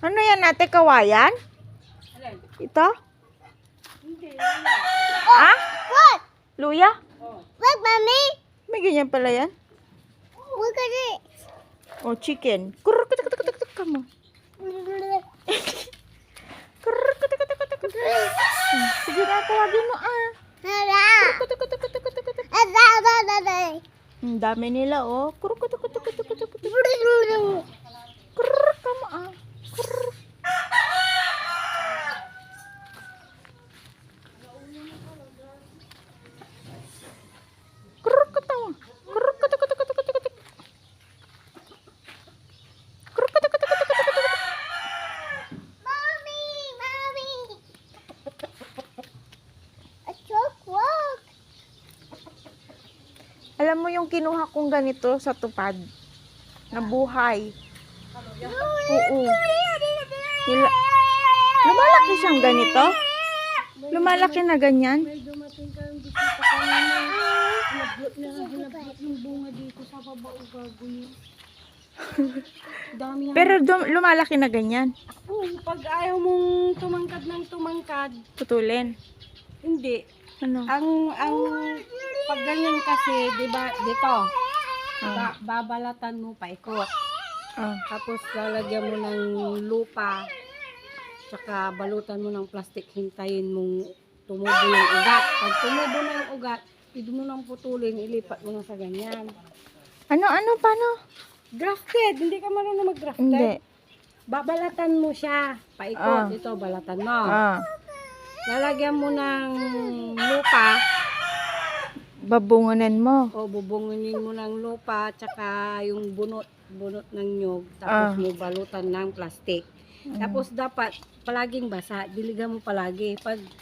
Ano yan ate, kawayan? Alin? Ito? Hindi. Ah? What? Luya? Oh. Look, mommy. May ganyan pala yan? Look at it. O, chicken. Kurr, kutak, kutak, kutak, kutak ka mo. Kurr, kutak, kutak, kutak, kutak. Sige na, tawagin mo ah. Kutak, kutak, kutak, kutak, kutak. Ang dami nila oh. Kurr, kutak, kutak, kutak, kutak, kutak. Kurr, kamo ah. Kurr. Kurr, katawa. Kurr, kutak, kutak, kutak, kutak, kutak. Kurr, kutak, kutak, kutak, kutak, kutak. Mommy, mommy. A chocolate. Alam mo yung kinuha kong ganito sa tupad? Na buhay. Oo. Lumalaki siyang ganito? Lumalaki na ganyan? May dumating kang bisita kanina. Hinablot ng bunga dito sa baba o gagawin. Dami yan. Pero lumalaki na ganyan. Pag ayaw mong tumangkad ng tumangkad, Putulin. hindi. Ano? Ang pag ganyan kasi, di ba, dito, babalatan mo paikot. Oh. Tapos lalagyan mo ng lupa, tsaka balutan mo ng plastic, hintayin mong tumubo yung ugat. Pag tumubo na yung ugat, pwede mo nang putulin, ilipat mo na sa ganyan. Ano, paano? Grafted, hindi ka marunong mag-grafted. Hindi. Babalatan mo siya, paikot, ito, balatan mo. Ah. Lalagyan mo ng lupa, Babungunan mo. o bubunginin mo ng lupa, tsaka yung bunot ng nyog, tapos mo balutan ng plastic. Tapos dapat palaging basa, diligan mo palagi.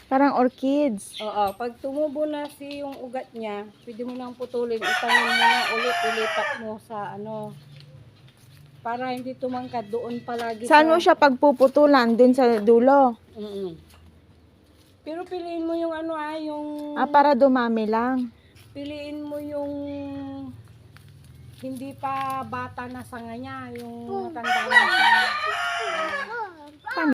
Parang orchids. Pag tumubo na yung ugat niya, pwede mo nang putulin, itanim mo na ulit, ilipat mo sa ano, para hindi tumangkad doon palagi. Saan mo siya pagpuputulan? Dun sa dulo? Pero piliin mo yung ano yung Para dumami lang. piliin mo yung hindi pa bata na sanga niya, yung matanda na sanga.